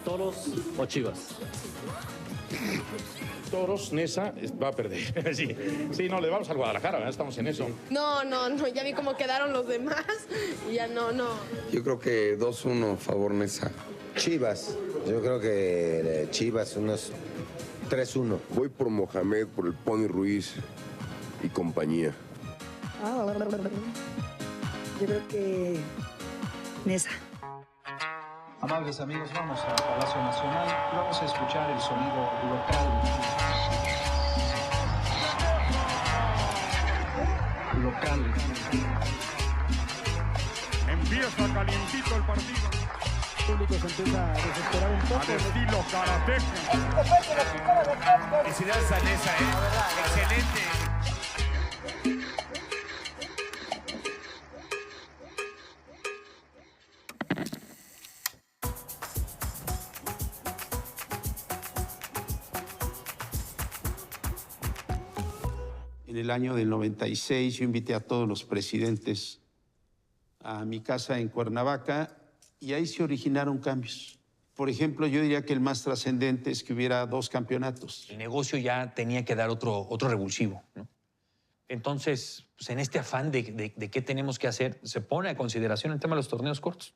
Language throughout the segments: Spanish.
¿Toros o Chivas? Toros, Nesa va a perder. Sí, no, le vamos al Guadalajara, ¿verdad? Estamos en eso. No, ya vi cómo quedaron los demás y ya no. Yo creo que 2-1 favor Nesa. Chivas, yo creo que Chivas unos 3-1. Voy por Mohamed, por el Pony Ruiz y compañía. Yo creo que Nesa. Amables amigos, vamos a Palacio Nacional y vamos a escuchar el sonido local. Empieza calientito el partido. El público se empieza a desesperar un poco. Al estilo karateca. Felicidades a Nesa, excelente. En el año del 96 yo invité a todos los presidentes a mi casa en Cuernavaca y ahí se originaron cambios. Por ejemplo, yo diría que el más trascendente es que hubiera 2 campeonatos. El negocio ya tenía que dar otro revulsivo, ¿no? Entonces, pues en este afán de qué tenemos que hacer, se pone a consideración el tema de los torneos cortos.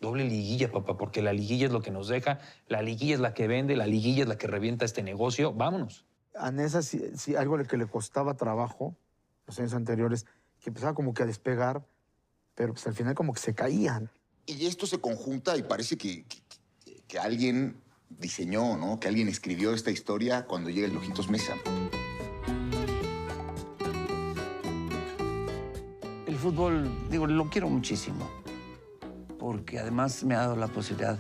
Doble liguilla, papá, porque la liguilla es lo que nos deja, la liguilla es la que vende, la liguilla es la que revienta este negocio. Vámonos. A Nesa sí algo que le costaba trabajo los años anteriores, que empezaba como que a despegar, pero pues al final como que se caían. Y esto se conjunta y parece que alguien diseñó, ¿no? Que alguien escribió esta historia cuando llega el Ojitos Mesa. El fútbol, lo quiero muchísimo, porque además me ha dado la posibilidad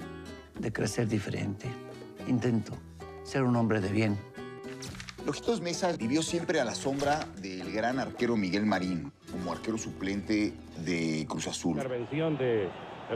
de crecer diferente. Intento ser un hombre de bien. Ojitos Mesa vivió siempre a la sombra del gran arquero Miguel Marín, como arquero suplente de Cruz Azul. Intervención del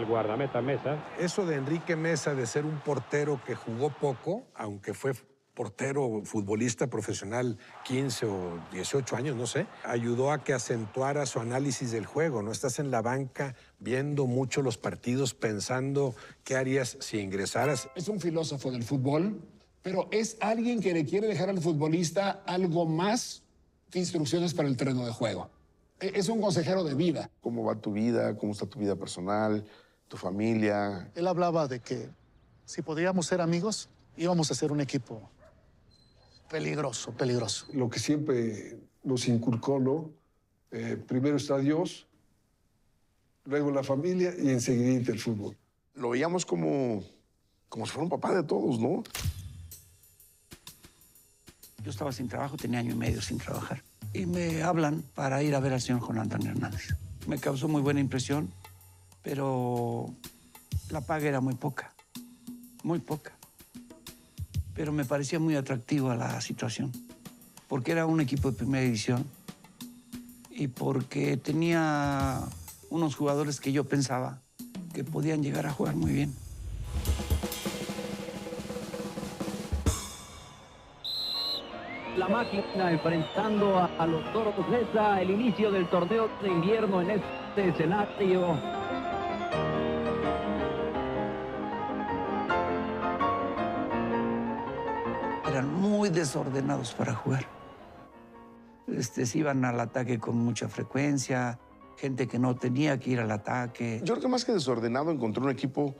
guardameta Mesa. Eso de Enrique Mesa, de ser un portero que jugó poco, aunque fue portero, futbolista profesional 15 o 18 años, no sé, ayudó a que acentuara su análisis del juego, ¿no? Estás en la banca viendo mucho los partidos, pensando qué harías si ingresaras. Es un filósofo del fútbol, pero es alguien que le quiere dejar al futbolista algo más que instrucciones para el terreno de juego. Es un consejero de vida. ¿Cómo va tu vida? ¿Cómo está tu vida personal? ¿Tu familia? Él hablaba de que si podíamos ser amigos, íbamos a ser un equipo peligroso. Lo que siempre nos inculcó, ¿no? Primero está Dios, luego la familia y enseguida el fútbol. Lo veíamos como si fuera un papá de todos, ¿no? Yo estaba sin trabajo, tenía año y medio sin trabajar. Y me hablan para ir a ver al señor Juan Antonio Hernández. Me causó muy buena impresión, pero la paga era muy poca. Pero me parecía muy atractiva la situación, porque era un equipo de primera división y porque tenía unos jugadores que yo pensaba que podían llegar a jugar muy bien. La máquina enfrentando a los Toros Nesa, el inicio del torneo de invierno en este escenario. Eran muy desordenados para jugar. Se iban al ataque con mucha frecuencia, gente que no tenía que ir al ataque. Yo creo que más que desordenado encontré un equipo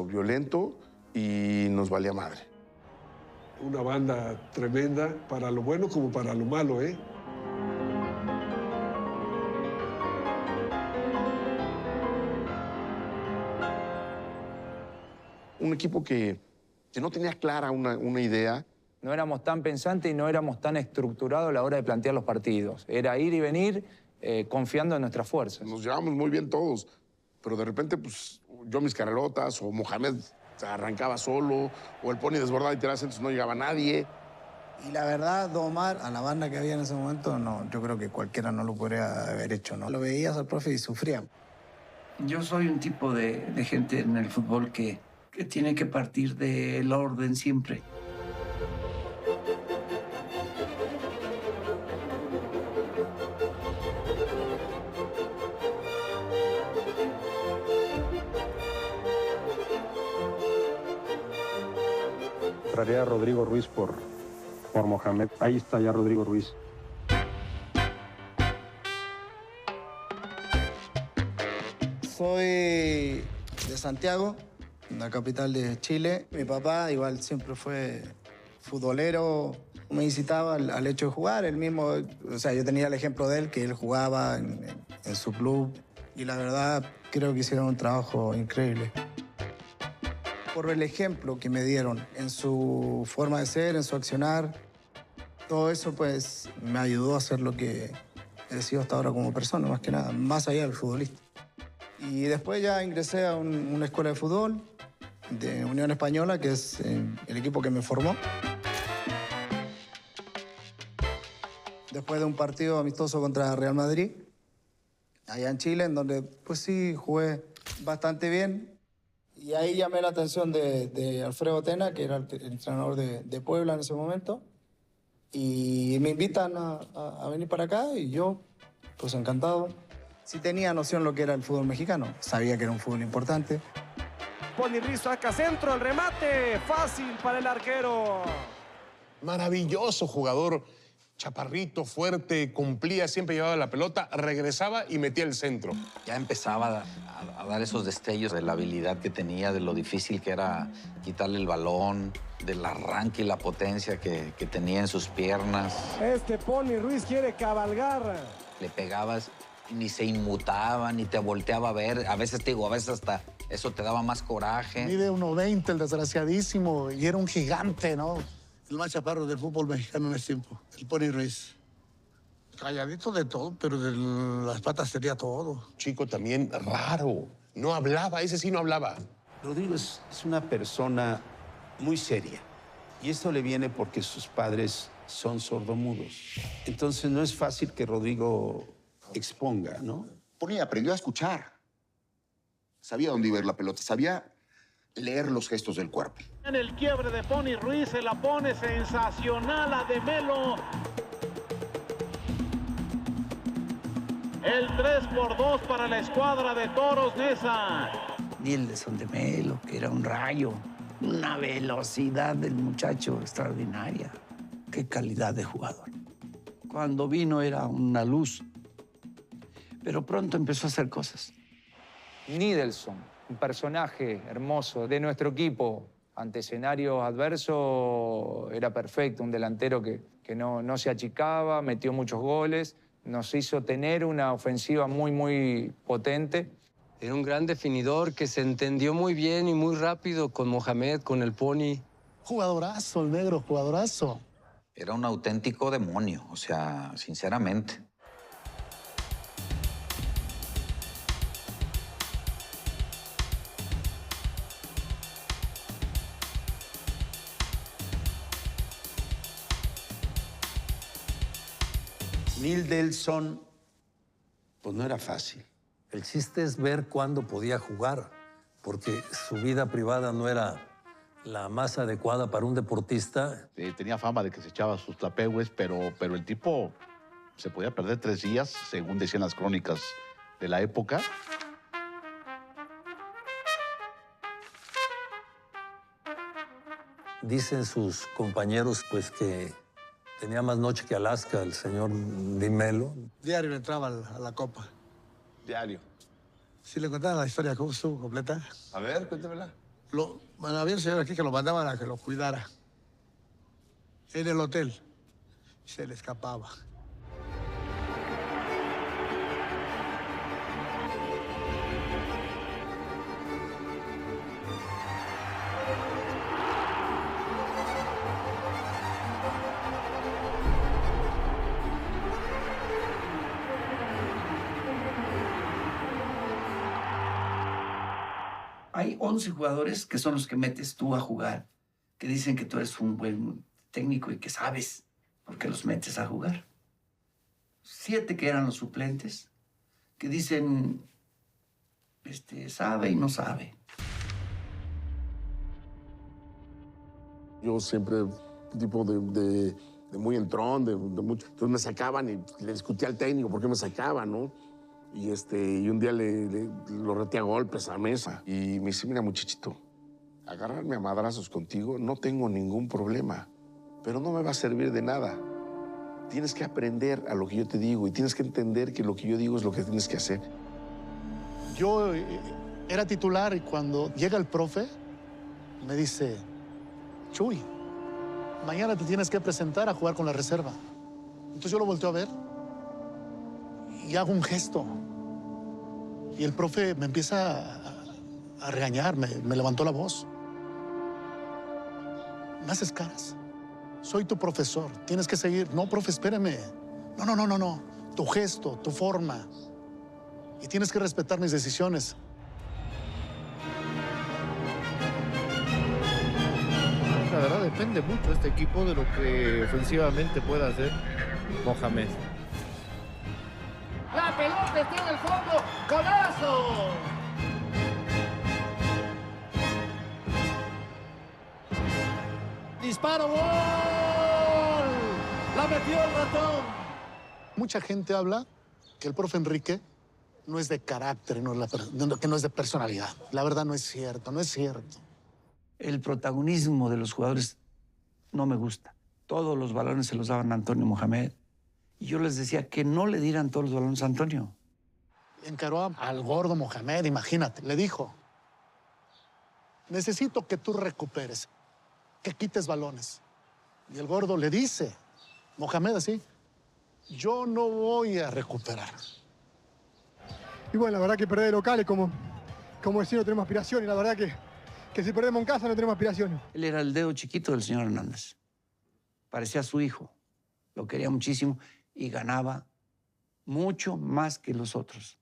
violento y nos valía madre. Una banda tremenda, para lo bueno como para lo malo, ¿eh? Un equipo que no tenía clara una idea. No éramos tan pensantes y no éramos tan estructurados a la hora de plantear los partidos. Era ir y venir confiando en nuestras fuerzas. Nos llevábamos muy bien todos, pero de repente, pues, yo mis carrerotas o Mohamed se arrancaba solo, o el Pony desbordaba y tiraba centros, no llegaba nadie. Y la verdad, Omar, a la banda que había en ese momento, no, yo creo que cualquiera no lo podría haber hecho, ¿no? Lo veías al profe y sufría. Yo soy un tipo de gente en el fútbol que tiene que partir del orden siempre. entraría Rodrigo Ruiz por Mohamed. Ahí está ya Rodrigo Ruiz. Soy de Santiago, la capital de Chile. Mi papá igual siempre fue futbolero. Me incitaba al hecho de jugar. Él mismo, o sea, yo tenía el ejemplo de él, que él jugaba en su club. Y la verdad, creo que hicieron un trabajo increíble. Por el ejemplo que me dieron en su forma de ser, en su accionar, todo eso pues me ayudó a ser lo que he sido hasta ahora como persona, más que nada, más allá del futbolista. Y después ya ingresé a una escuela de fútbol de Unión Española, que es el equipo que me formó. Después de un partido amistoso contra Real Madrid, allá en Chile, en donde pues sí jugué bastante bien. Y ahí llamé la atención de Alfredo Tena, que era el entrenador de Puebla en ese momento. Y me invitan a venir para acá y yo, pues encantado. Sí tenía noción lo que era el fútbol mexicano. Sabía que era un fútbol importante. Pony Ruiz saca centro, el remate, fácil para el arquero. Maravilloso jugador, chaparrito, fuerte, cumplía, siempre llevaba la pelota, regresaba y metía el centro. Ya empezaba a dar esos destellos de la habilidad que tenía, de lo difícil que era quitarle el balón, del arranque y la potencia que tenía en sus piernas. Este Pony Ruiz quiere cabalgar. Le pegabas y ni se inmutaba, ni te volteaba a ver. A veces, te digo, a veces hasta eso te daba más coraje. Mide 1.20, el desgraciadísimo, y era un gigante, ¿no? El más chaparro del fútbol mexicano en ese tiempo, el Pony Ruiz. Calladito de todo, pero de las patas tenía todo. Chico también raro, no hablaba, ese sí no hablaba. Rodrigo es una persona muy seria. Y esto le viene porque sus padres son sordomudos. Entonces no es fácil que Rodrigo exponga, ¿no? Pony aprendió a escuchar. Sabía dónde iba a ir la pelota, sabía leer los gestos del cuerpo. En el quiebre de Pony Ruiz se la pone sensacional a De Melo. El 3-2 para la escuadra de Toros Neza. Nilson De Melo, que era un rayo. Una velocidad del muchacho extraordinaria. Qué calidad de jugador. Cuando vino era una luz. Pero pronto empezó a hacer cosas. Nilson, un personaje hermoso de nuestro equipo. Ante escenarios adversos era perfecto, un delantero que no se achicaba, metió muchos goles, nos hizo tener una ofensiva muy potente. Era un gran definidor que se entendió muy bien y muy rápido con Mohamed, con el Pony. Jugadorazo, el negro, jugadorazo. Era un auténtico demonio, o sea, sinceramente. Nilson, pues no era fácil. El chiste es ver cuándo podía jugar, porque su vida privada no era la más adecuada para un deportista. Tenía fama de que se echaba sus tapehues, pero el tipo se podía perder 3 días, según decían las crónicas de la época. Dicen sus compañeros, pues, que tenía más noche que Alaska el señor Di Melo. Diario entraba a la Copa. Diario. Si le contaban la historia, ¿cómo estuvo completa? A ver, cuéntamela. Bueno, había un señor aquí que lo mandaban a que lo cuidara. En el hotel. Se le escapaba. Hay 11 jugadores que son los que metes tú a jugar, que dicen que tú eres un buen técnico y que sabes por qué los metes a jugar. 7 que eran los suplentes, que dicen, sabe y no sabe. Yo siempre, tipo de muy entrón, de mucho. Entonces me sacaban y le discutía al técnico por qué me sacaban, ¿no? Y un día lo reté a golpes a la mesa. Y me dice, mira, muchachito, agarrarme a madrazos contigo, no tengo ningún problema, pero no me va a servir de nada. Tienes que aprender a lo que yo te digo y tienes que entender que lo que yo digo es lo que tienes que hacer. Yo era titular y cuando llega el profe, me dice, Chuy, mañana te tienes que presentar a jugar con la reserva. Entonces yo lo volteo a ver y hago un gesto. Y el profe me empieza a regañar, me levantó la voz. Me haces caras. Soy tu profesor, tienes que seguir. No, profe, espérame. No. Tu gesto, tu forma. Y tienes que respetar mis decisiones. La verdad depende mucho este equipo de lo que ofensivamente pueda hacer Mohamed. La pelota está en el fondo. ¡Golazo! ¡Disparo! ¡Gol! ¡La metió el ratón! Mucha gente habla que el profe Enrique no es de carácter, que no es de personalidad. La verdad no es cierto, no es cierto. El protagonismo de los jugadores no me gusta. Todos los balones se los daban a Antonio Mohamed. Y yo les decía que no le dieran todos los balones a Antonio. Encaró al gordo Mohamed, imagínate. Le dijo, necesito que tú recuperes, que quites balones. Y el gordo le dice, Mohamed así, yo no voy a recuperar. Y bueno, la verdad que perder de locales, como decía, no tenemos aspiraciones. La verdad que si perdemos en casa no tenemos aspiraciones. Él era el dedo chiquito del señor Hernández. Parecía su hijo. Lo quería muchísimo y ganaba mucho más que los otros.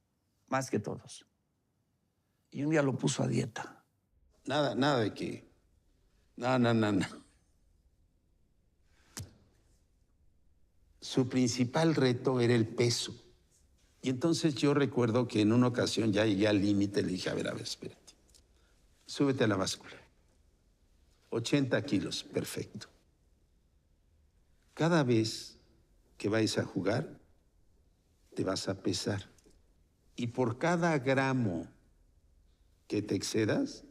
Más que todos. Y un día lo puso a dieta. Nada de que... No. Su principal reto era el peso. Y entonces yo recuerdo que en una ocasión ya llegué al límite, le dije, a ver, espérate. Súbete a la báscula. 80 kilos, perfecto. Cada vez que vayas a jugar, te vas a pesar. Y por cada gramo que te excedas,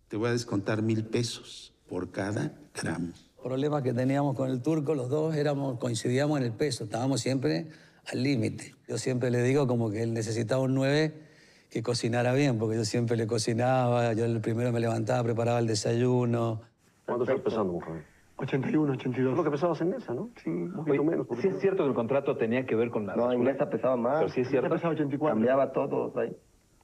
te voy a descontar 1,000 pesos por cada gramo. El problema que teníamos con el turco, los dos coincidíamos en el peso, estábamos siempre al límite. Yo siempre le digo como que él necesitaba un 9 que cocinara bien, porque yo siempre le cocinaba, yo el primero me levantaba, preparaba el desayuno. ¿Cuánto estás pesando, Mohamed? 81, 82. Lo que pesabas en esa, ¿no? Sí. Un poquito menos. Sí es cierto que el contrato tenía que ver con la... No, en esa pesaba más. Pero sí es cierto. Pesaba 84. Cambiaba todo ahí.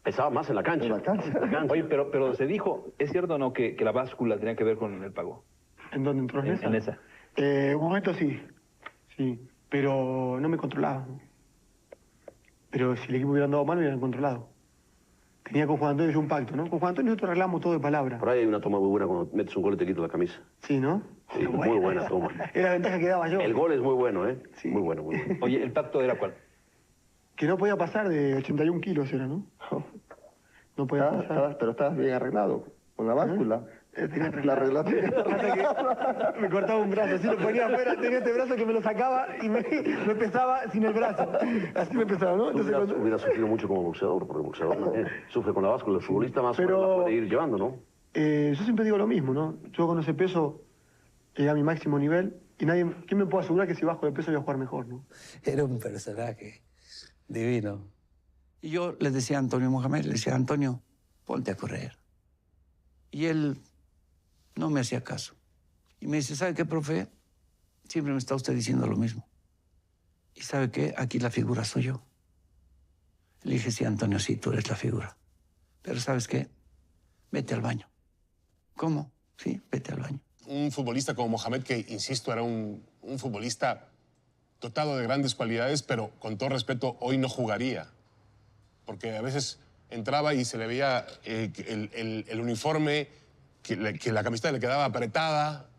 Pesaba más en la cancha. En la cancha. Oye, pero se dijo, ¿es cierto o no que la báscula tenía que ver con el pago? ¿En dónde entró? En esa. Un momento sí. Sí. Pero no me controlaba. Pero si el equipo hubiera andado mal, me hubieran controlado. Tenía con Juan Antonio un pacto, ¿no? Con Juan Antonio nosotros arreglamos todo de palabra. Por ahí hay una toma muy buena cuando metes un gol y te quitas la camisa. Sí, ¿no? Sí, muy buena toma. Era la ventaja que daba yo. El gol es muy bueno, ¿eh? Sí. Muy bueno. Oye, ¿el pacto era cuál? Que no podía pasar de 81 kilos, era, ¿no? No podía pasar. Pero estabas bien arreglado, con la báscula. Tenía la arreglaste. Me cortaba un brazo, así lo ponía afuera, tenía este brazo que me lo sacaba y me pesaba sin el brazo. Así me pesaba, ¿no? Entonces, hubiera sufrido mucho como boxeador, porque el boxeador sufre con la báscula, el futbolista más la puede ir llevando, ¿no? Yo siempre digo lo mismo, ¿no? Yo con ese peso llegué a mi máximo nivel y ¿quién me puede asegurar que si bajo de peso voy a jugar mejor, ¿no? Era un personaje divino. Y yo le decía a Antonio Mohamed, le decía, Antonio, ponte a correr. Y él no me hacía caso. Y me dice, ¿sabe qué, profe? Siempre me está usted diciendo lo mismo. ¿Y sabe qué? Aquí la figura soy yo. Le dije, sí, Antonio, sí, tú eres la figura. Pero ¿sabes qué? Vete al baño. ¿Cómo? Sí, vete al baño. Un futbolista como Mohamed, que, insisto, era un futbolista dotado de grandes cualidades, pero con todo respeto, hoy no jugaría. Porque a veces entraba y se le veía el uniforme, que la camiseta le quedaba apretada,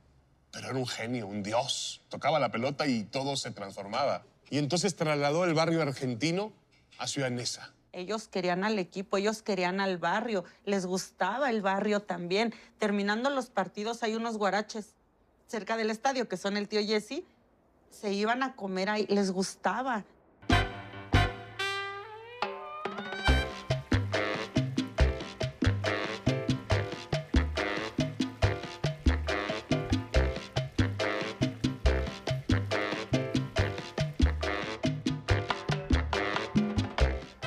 pero era un genio, un dios. Tocaba la pelota y todo se transformaba. Y entonces trasladó el barrio argentino a Ciudad Neza. Ellos querían al equipo, ellos querían al barrio, les gustaba el barrio también. Terminando los partidos hay unos guaraches cerca del estadio, que son el tío Jesse, se iban a comer ahí, les gustaba.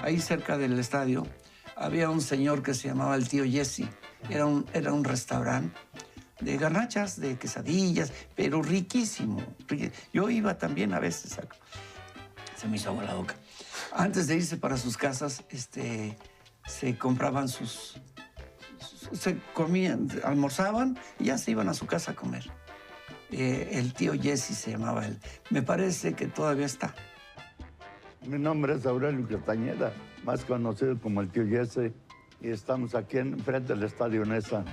ahí cerca del estadio, había un señor que se llamaba el tío Jesse. Era un restaurante de garnachas, de quesadillas, pero riquísimo. Yo iba también a veces. Se me hizo agua la boca. Antes de irse para sus casas, se compraban se comían, almorzaban y ya se iban a su casa a comer. El tío Jesse se llamaba él. Me parece que todavía está. Mi nombre es Aurelio Castañeda, más conocido como el tío Jesse, y estamos aquí enfrente del Estadio Nesa.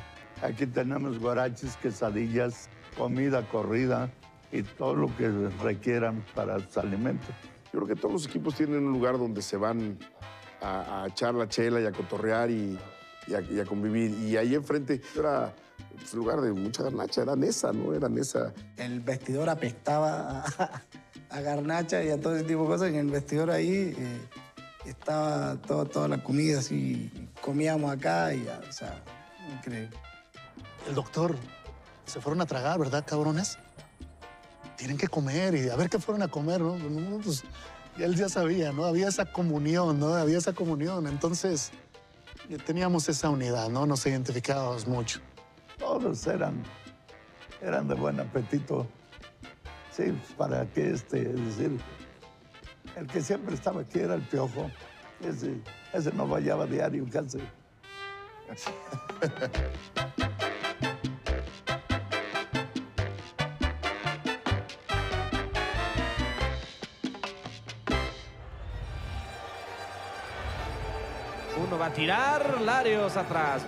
Aquí tenemos guaraches, quesadillas, comida corrida y todo lo que requieran para sus alimentos. Yo creo que todos los equipos tienen un lugar donde se van a echar la chela y a cotorrear y a convivir. Y ahí enfrente era un lugar de mucha garnacha, era Nesa, ¿no? Era Nesa. El vestidor apestaba a garnacha y a todo ese tipo de cosas. En el vestidor ahí estaba toda la comida, así, comíamos acá y ya, o sea, increíble. El doctor, se fueron a tragar, ¿verdad, cabrones? Tienen que comer y a ver qué fueron a comer, ¿no? Pues él ya sabía, ¿no? Había esa comunión, ¿no? Había esa comunión. Entonces, teníamos esa unidad, ¿no? Nos identificábamos mucho. Todos eran de buen apetito. Sí, pues, para qué, es decir, el que siempre estaba aquí era el Piojo. Ese no vallaba diario casi. Uno va a tirar, Larios atrás.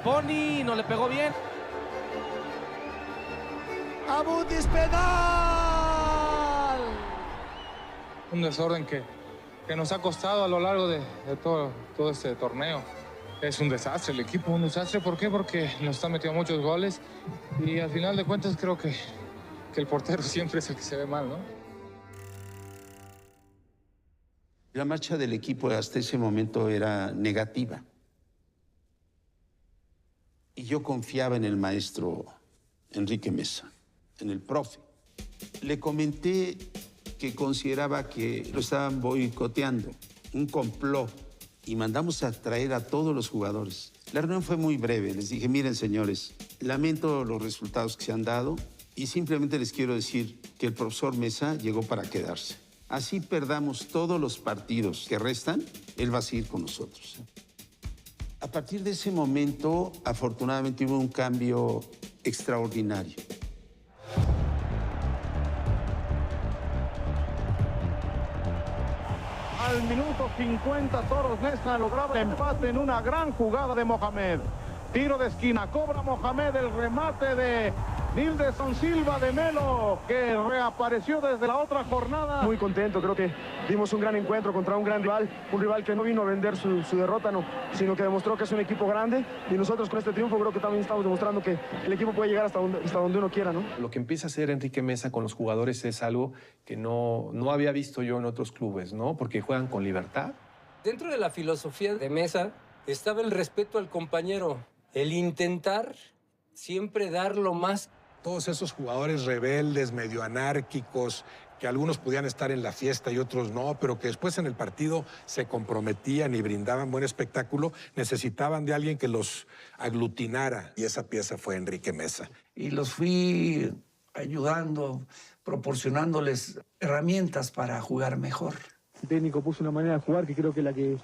Pony no le pegó bien. Abutis penal. Un desorden que nos ha costado a lo largo de todo este torneo. Es un desastre el equipo, un desastre. ¿Por qué? Porque nos está metiendo muchos goles y al final de cuentas creo que el portero siempre es el que se ve mal, ¿no? La marcha del equipo hasta ese momento era negativa. Y yo confiaba en el maestro Enrique Mesa, en el profe. Le comenté que consideraba que lo estaban boicoteando, un complot, y mandamos a traer a todos los jugadores. La reunión fue muy breve. Les dije, miren, señores, lamento los resultados que se han dado y simplemente les quiero decir que el profesor Mesa llegó para quedarse. Así perdamos todos los partidos que restan, él va a seguir con nosotros. A partir de ese momento, afortunadamente, hubo un cambio extraordinario. Al minuto 50, Toros Neza lograba el empate en una gran jugada de Mohamed. Tiro de esquina, cobra Mohamed el remate de Nildeson Silva de Melo, que reapareció desde la otra jornada. Muy contento, creo que dimos un gran encuentro contra un gran rival, un rival que no vino a vender su derrota, no, sino que demostró que es un equipo grande, y nosotros con este triunfo creo que también estamos demostrando que el equipo puede llegar hasta donde uno quiera, ¿no? Lo que empieza a hacer Enrique Mesa con los jugadores es algo que no había visto yo en otros clubes, ¿no? Porque juegan con libertad. Dentro de la filosofía de Mesa estaba el respeto al compañero, el intentar siempre dar lo más. Todos esos jugadores rebeldes, medio anárquicos, que algunos podían estar en la fiesta y otros no, pero que después en el partido se comprometían y brindaban buen espectáculo, necesitaban de alguien que los aglutinara. Y esa pieza fue Enrique Mesa. Y los fui ayudando, proporcionándoles herramientas para jugar mejor. El técnico puso una manera de jugar que creo que la que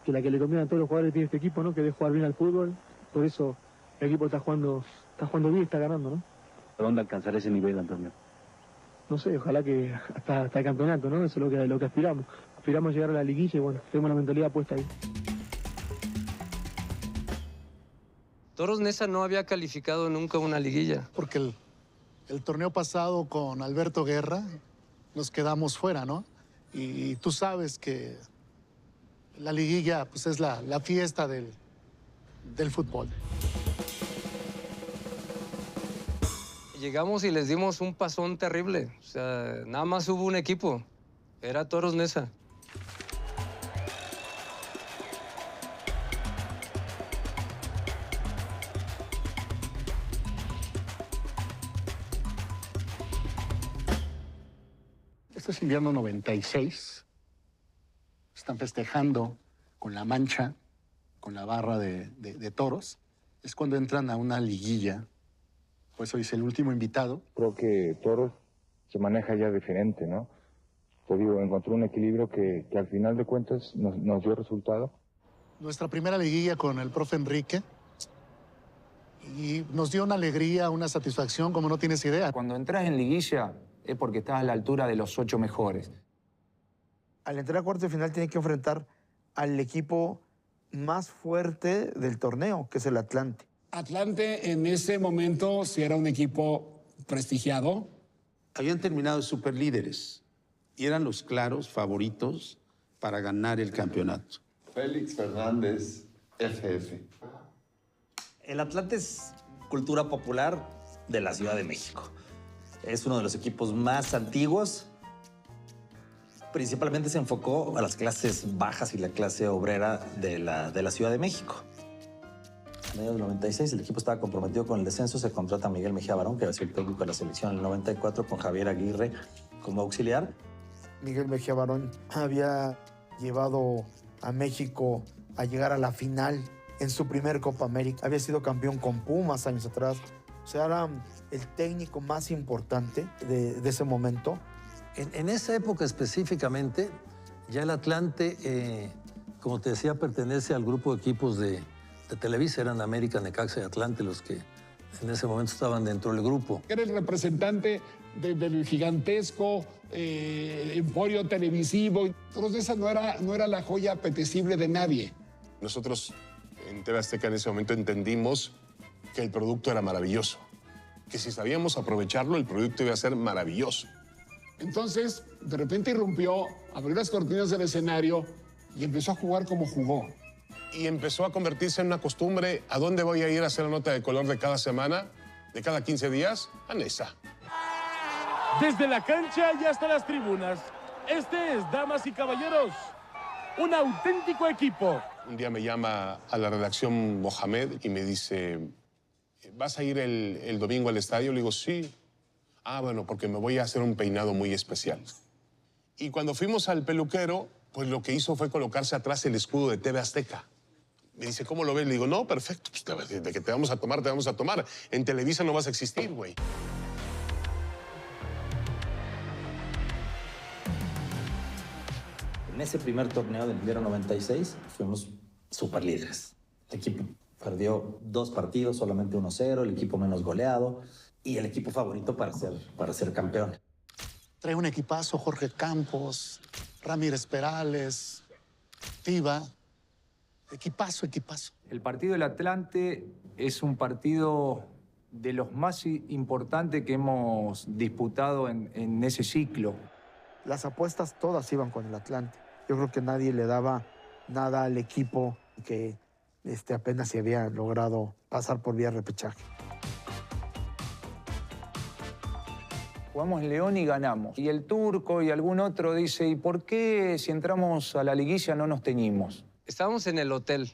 le conviene a todos los jugadores que tiene este equipo, ¿no? Que de jugar bien al fútbol. Por eso el equipo está jugando bien y está ganando, ¿no? ¿A dónde alcanzar ese nivel, Antonio? No sé, ojalá que hasta el campeonato, ¿no? Eso es lo que aspiramos. Aspiramos a llegar a la liguilla y bueno, tenemos la mentalidad puesta ahí. Toros Neza no había calificado nunca una liguilla. Porque el torneo pasado con Alberto Guerra nos quedamos fuera, ¿no? Y tú sabes que la liguilla pues, es la fiesta del fútbol. Llegamos y les dimos un pasón terrible. O sea, nada más hubo un equipo. Era Toros Neza. Este es invierno 96. están festejando con la mancha, con la barra de toros, es cuando entran a una liguilla. Por eso dice el último invitado. Creo que Toros se maneja ya diferente, ¿no? Te digo, encontró un equilibrio que al final de cuentas nos dio resultado. Nuestra primera liguilla con el profe Enrique. Y nos dio una alegría, una satisfacción, como no tienes idea. Cuando entras en liguilla es porque estás a la altura de los 8 mejores. Al entrar a cuartos de final tiene que enfrentar al equipo más fuerte del torneo, que es el Atlante. Atlante en ese momento sí era un equipo prestigiado. Habían terminado superlíderes y eran los claros favoritos para ganar el campeonato. Félix Fernández, FF. El Atlante es cultura popular de la Ciudad de México. Es uno de los equipos más antiguos. Principalmente se enfocó a las clases bajas y la clase obrera de la Ciudad de México. En el año 96 el equipo estaba comprometido con el descenso. Se contrata a Miguel Mejía Barón, que va a ser el técnico de la selección en el 94, con Javier Aguirre como auxiliar. Miguel Mejía Barón había llevado a México a llegar a la final en su primer Copa América. Había sido campeón con Pumas años atrás. O sea, era el técnico más importante de ese momento. En esa época específicamente, ya el Atlante, como te decía, pertenece al grupo de equipos de Televisa. Eran América, Necaxa y Atlante los que en ese momento estaban dentro del grupo. Era el representante del gigantesco emporio televisivo. Entonces esa no era la joya apetecible de nadie. Nosotros en TV Azteca en ese momento entendimos que el producto era maravilloso, que si sabíamos aprovecharlo, el producto iba a ser maravilloso. Entonces, de repente irrumpió, abrió las cortinas del escenario y empezó a jugar como jugó. Y empezó a convertirse en una costumbre. ¿A dónde voy a ir a hacer la nota de color de cada semana? ¿De cada 15 días? A Nesa. Desde la cancha y hasta las tribunas, este es, damas y caballeros, un auténtico equipo. Un día me llama a la redacción Mohamed y me dice, ¿vas a ir el domingo al estadio? Le digo, sí. Ah, bueno, porque me voy a hacer un peinado muy especial. Y cuando fuimos al peluquero, pues lo que hizo fue colocarse atrás el escudo de TV Azteca. Me dice, ¿cómo lo ves? Le digo, no, perfecto. Pues, de que te vamos a tomar, te vamos a tomar. En Televisa no vas a existir, güey. En ese primer torneo del invierno 96 fuimos superlíderes. El equipo perdió 2 partidos, solamente 1-0, el equipo menos goleado y el equipo favorito para ser campeón. Trae un equipazo, Jorge Campos, Ramírez Perales, Tiva. Equipazo, equipazo. El partido del Atlante es un partido de los más importantes que hemos disputado en ese ciclo. Las apuestas todas iban con el Atlante. Yo creo que nadie le daba nada al equipo que apenas se había logrado pasar por vía repechaje. Jugamos León y ganamos. Y el Turco y algún otro dice, ¿y por qué si entramos a la liguilla no nos teñimos? Estábamos en el hotel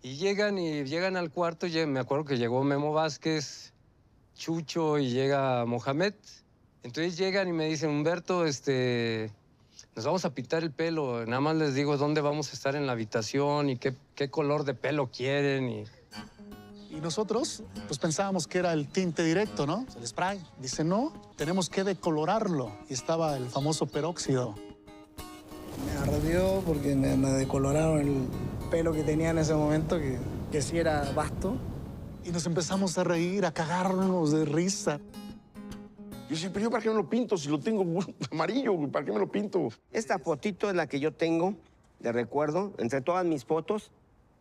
y llegan al cuarto. Me acuerdo que llegó Memo Vázquez, Chucho y llega Mohamed. Entonces llegan y me dicen, Humberto, nos vamos a pintar el pelo. Nada más les digo dónde vamos a estar en la habitación y qué color de pelo quieren. Y nosotros, pues pensábamos que era el tinte directo, ¿no? El spray. Dice, no, tenemos que decolorarlo. Y estaba el famoso peróxido. Me ardió porque me decoloraron el pelo que tenía en ese momento, que sí era vasto. Y nos empezamos a reír, a cagarnos de risa. Yo siempre, ¿yo para qué me lo pinto? Si lo tengo amarillo, ¿para qué me lo pinto? Esta fotito es la que yo tengo de recuerdo, entre todas mis fotos,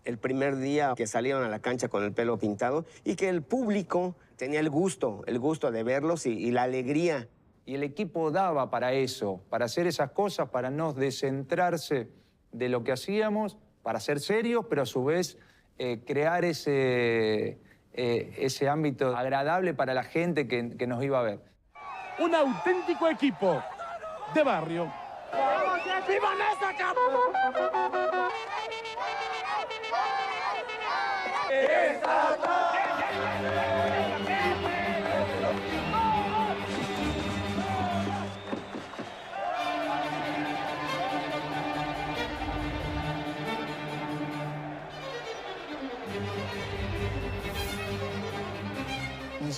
el primer día que salieron a la cancha con el pelo pintado y que el público tenía el gusto de verlos y la alegría. Y el equipo daba para eso, para hacer esas cosas, para no descentrarse de lo que hacíamos, para ser serios, pero a su vez crear ese ámbito agradable para la gente que nos iba a ver. Un auténtico equipo de barrio. ¡Viva Nesa, cabrón!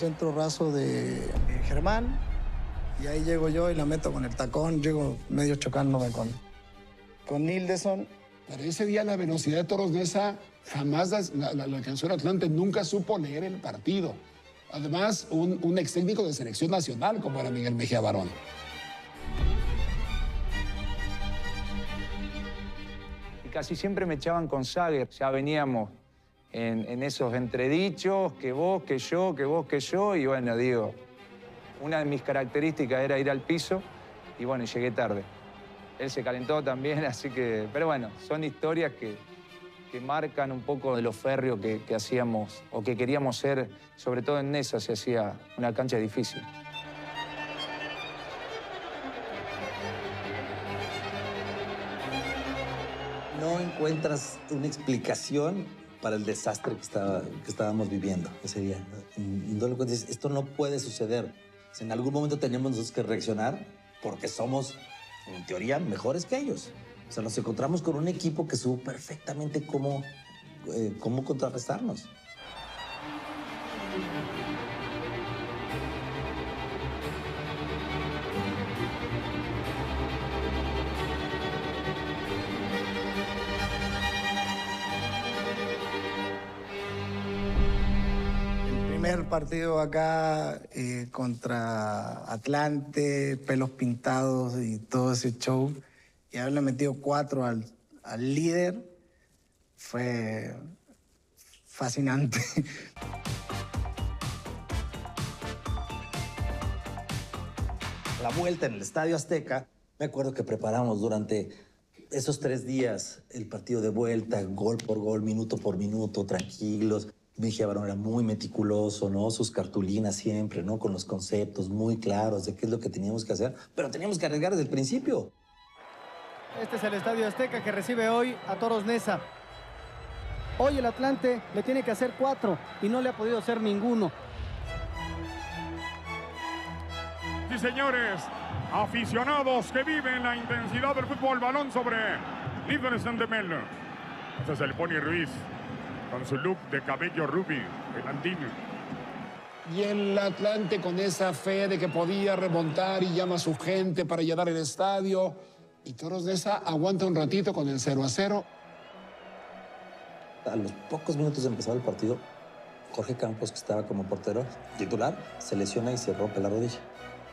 centro raso de Germán. Y ahí llego yo y la meto con el tacón. Llego medio chocándome con Nildeson. Pero ese día la velocidad de Toros Neza jamás la alcanzó el Atlante. Nunca supo leer el partido. Además, un ex técnico de selección nacional como era Miguel Mejía Barón. Y casi siempre me echaban con Sager. Ya veníamos en esos entredichos, que vos, que yo, que vos, que yo. Y bueno, digo, una de mis características era ir al piso. Y bueno, llegué tarde. Él se calentó también, así que... Pero bueno, son historias que marcan un poco de lo férreo que hacíamos o que queríamos ser, sobre todo en Neza se hacía una cancha difícil. No encuentras una explicación para el desastre que estábamos viviendo ese día. No lo encuentras. Esto no puede suceder. O sea, en algún momento tenemos nosotros que reaccionar porque somos, en teoría, mejores que ellos. O sea, nos encontramos con un equipo que supo perfectamente cómo contrarrestarnos. El primer partido acá contra Atlante, pelos pintados y todo ese show, y haberle metido 4 al líder fue fascinante. La vuelta en el Estadio Azteca, me acuerdo que preparamos durante esos 3 días el partido de vuelta, gol por gol, minuto por minuto, tranquilos. Mejía Barón era muy meticuloso, ¿no? Sus cartulinas siempre, ¿no? Con los conceptos muy claros de qué es lo que teníamos que hacer, pero teníamos que arriesgar desde el principio. Este es el Estadio Azteca que recibe hoy a Toros Neza. Hoy el Atlante le tiene que hacer 4 y no le ha podido hacer ninguno. Sí, señores, aficionados que viven la intensidad del fútbol, balón sobre Nildeson de Melo. Este es el Pony Ruiz, con su look de cabello rubio, el andino. Y el Atlante con esa fe de que podía remontar y llama a su gente para llenar el estadio. Y Toros Neza aguanta un ratito con el 0-0. A los pocos minutos de empezar el partido, Jorge Campos, que estaba como portero titular, se lesiona y se rompe la rodilla.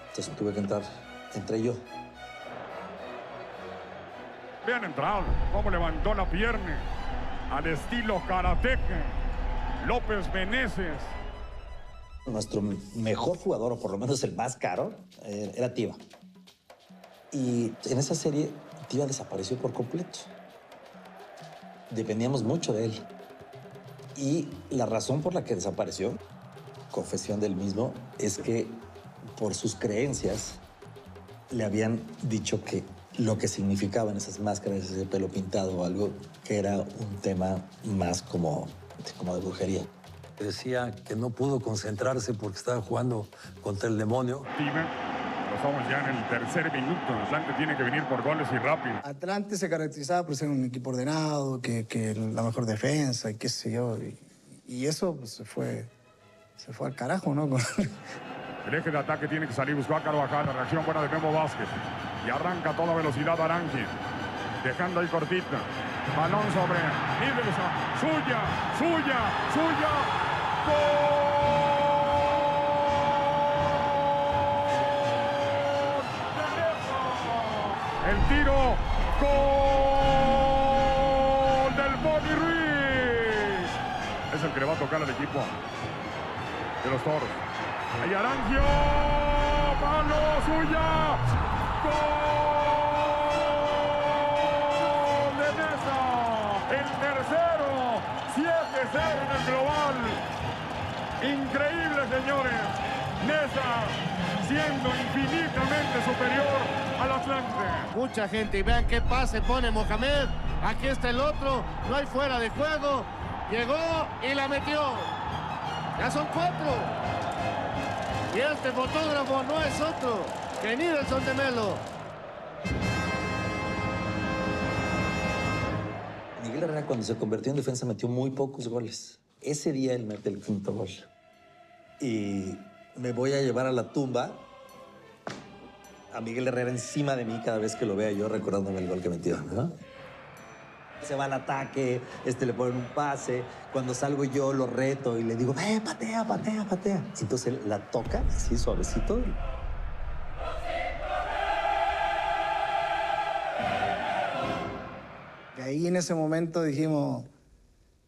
Entonces tuve que entrar, entré yo. Vean entrado, cómo levantó la pierna, al estilo karateca, López Meneses. Nuestro mejor jugador, o por lo menos el más caro, era Tiva. Y en esa serie, Tiva desapareció por completo. Dependíamos mucho de él. Y la razón por la que desapareció, confesión del mismo, es que por sus creencias le habían dicho que lo que significaban esas máscaras, ese pelo pintado o algo, que era un tema más como de brujería. Decía que no pudo concentrarse porque estaba jugando contra el demonio. Estamos ya en el tercer minuto. Atlante tiene que venir por goles y rápido. Atlante se caracterizaba por ser un equipo ordenado, que la mejor defensa y qué sé yo. Y eso pues, se fue al carajo, ¿no? El eje de ataque tiene que salir, buscó a Carvajal, la reacción buena de Memo Vázquez. Y arranca a toda velocidad Aranqui, dejando ahí cortita. Balón sobre Nildeson, suya. ¡Gol! El tiro, gol del Pony Ruiz. Es el que le va a tocar al equipo de los Toros. Ahí Arangio, mano suya, gol de Neza. El tercero, 7-0 en el global. Increíble, señores. Neza siendo infinitamente superior al Atlante. Mucha gente, y vean qué pase pone Mohamed. Aquí está el otro, no hay fuera de juego. Llegó y la metió. Ya son 4. Y este fotógrafo no es otro que Nildeson de Melo. Miguel Herrera, cuando se convirtió en defensa, metió muy pocos goles. Ese día él mete el 5.º gol. y me voy a llevar a la tumba a Miguel Herrera encima de mí cada vez que lo vea yo recordándome el gol que metió, ¿no? Se va al ataque, le ponen un pase. Cuando salgo yo lo reto y le digo, patea, patea, patea. Y entonces él la toca así suavecito. Y ahí en ese momento dijimos,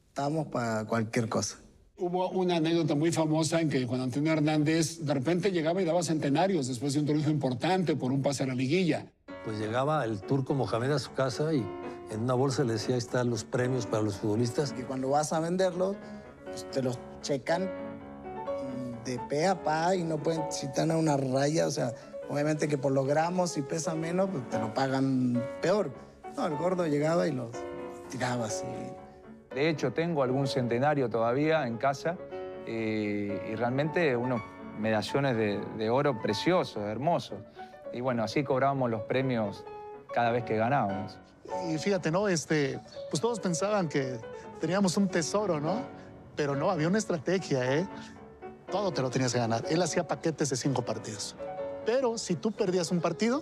estamos para cualquier cosa. Hubo una anécdota muy famosa en que Juan Antonio Hernández de repente llegaba y daba centenarios después de un triunfo importante por un pase a la liguilla. Pues llegaba el turco Mohamed a su casa y en una bolsa le decía, ahí están los premios para los futbolistas. Y cuando vas a venderlos, pues te los checan de pe a pa y no pueden, si están a una raya, o sea, obviamente que por los gramos, si pesa menos, pues te lo pagan peor. No, el gordo llegaba y los tiraba así. De hecho, tengo algún centenario todavía en casa y realmente unos medallones de oro preciosos, hermosos. Y bueno, así cobrábamos los premios cada vez que ganábamos. Y fíjate, ¿no? Pues todos pensaban que teníamos un tesoro, ¿no? Pero no, había una estrategia, ¿eh? Todo te lo tenías que ganar. Él hacía paquetes de 5 partidos. Pero si tú perdías un partido,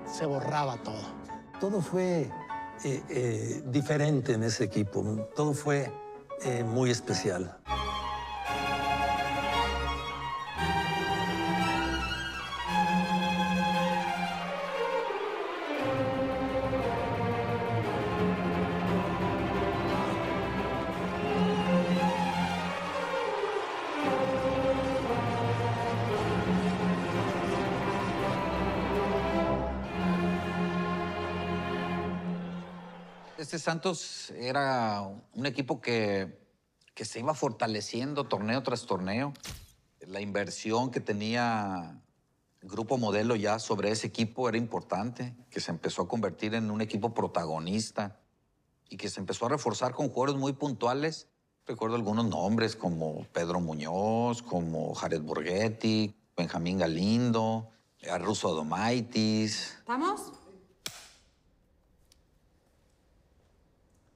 se borraba todo. Todo fue diferente en ese equipo. Todo fue muy especial. Este Santos era un equipo que se iba fortaleciendo torneo tras torneo. La inversión que tenía Grupo Modelo ya sobre ese equipo era importante, que se empezó a convertir en un equipo protagonista y que se empezó a reforzar con jugadores muy puntuales. Recuerdo algunos nombres como Pedro Muñoz, como Jared Borghetti, Benjamín Galindo, Russo Adomaitis. ¿Estamos?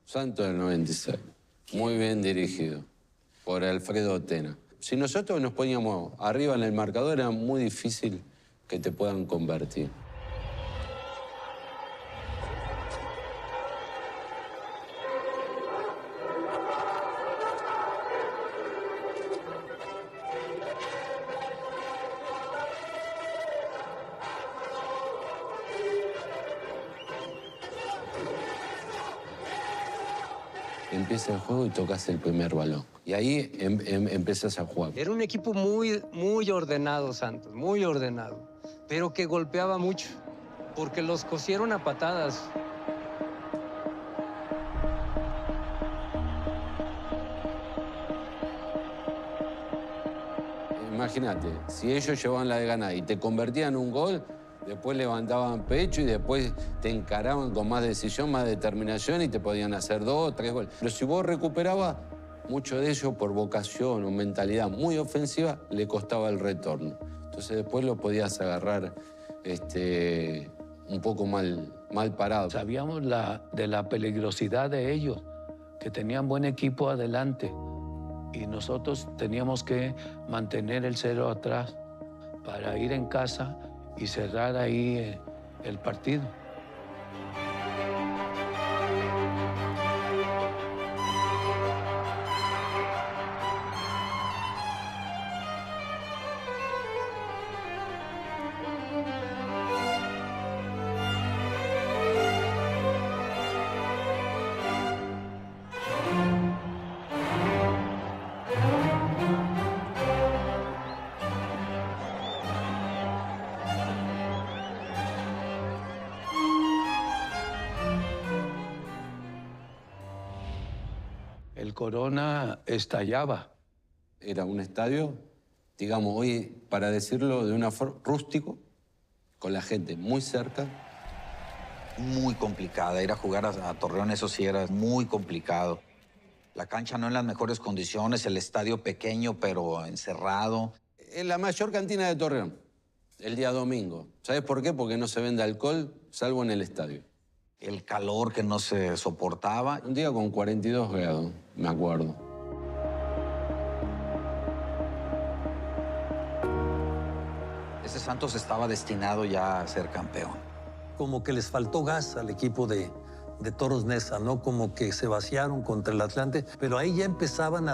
Santos del 96, muy bien dirigido por Alfredo Otena. Si nosotros nos poníamos arriba en el marcador, era muy difícil que te puedan convertir. Empieza el juego y tocas el primer balón. Y ahí empiezas a jugar. Era un equipo muy ordenado, Santos, muy ordenado, pero que golpeaba mucho, porque los cosieron a patadas. Imagínate, si ellos llevaban la de ganar y te convertían en un gol, después levantaban pecho y después te encaraban con más decisión, más determinación y te podían hacer 2 o 3 goles. Pero si vos recuperabas, mucho de ello por vocación o mentalidad muy ofensiva, le costaba el retorno. Entonces después lo podías agarrar un poco mal parado. Sabíamos de la peligrosidad de ellos, que tenían buen equipo adelante y nosotros teníamos que mantener el 0 atrás para ir en casa y cerrar ahí el partido. El Corona estallaba. Era un estadio, digamos, hoy, para decirlo de una forma, rústico, con la gente muy cerca. Muy complicada. Ir a jugar a Torreón, eso sí era muy complicado. La cancha no en las mejores condiciones, el estadio pequeño pero encerrado. En la mayor cantina de Torreón, el día domingo. ¿Sabes por qué? Porque no se vende alcohol, salvo en el estadio. El calor que no se soportaba. Un día con 42 grados, me acuerdo. Ese Santos estaba destinado ya a ser campeón. Como que les faltó gas al equipo de Toros Neza, ¿no? Como que se vaciaron contra el Atlante, pero ahí ya empezaban a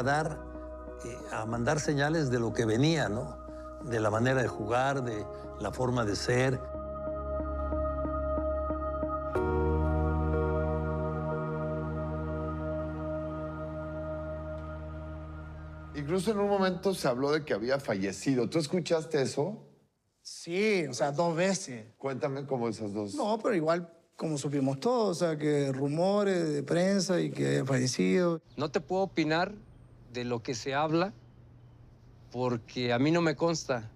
a mandar señales de lo que venía, ¿no? De la manera de jugar, de la forma de ser. Incluso en un momento se habló de que había fallecido. ¿Tú escuchaste eso? Sí, o sea, 2 veces. Cuéntame cómo esas dos. No, pero igual como supimos todos, o sea, que rumores de prensa y que haya fallecido. No te puedo opinar de lo que se habla porque a mí no me consta.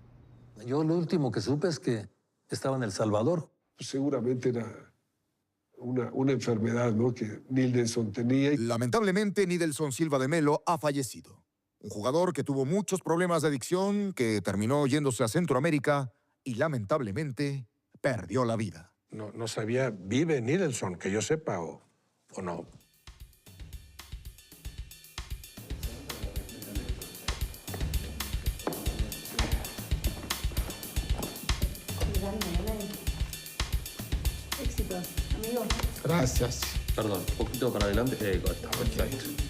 Yo lo último que supe es que estaba en El Salvador. Pues seguramente era una enfermedad, ¿no?, que Nilson tenía. Lamentablemente, Nilson Silva de Melo ha fallecido. Un jugador que tuvo muchos problemas de adicción, que terminó yéndose a Centroamérica y lamentablemente perdió la vida. No sabía, ¿vive Nilson, que yo sepa, o no? Éxitos, amigo. Gracias. Perdón, un poquito para adelante. Está perfecto.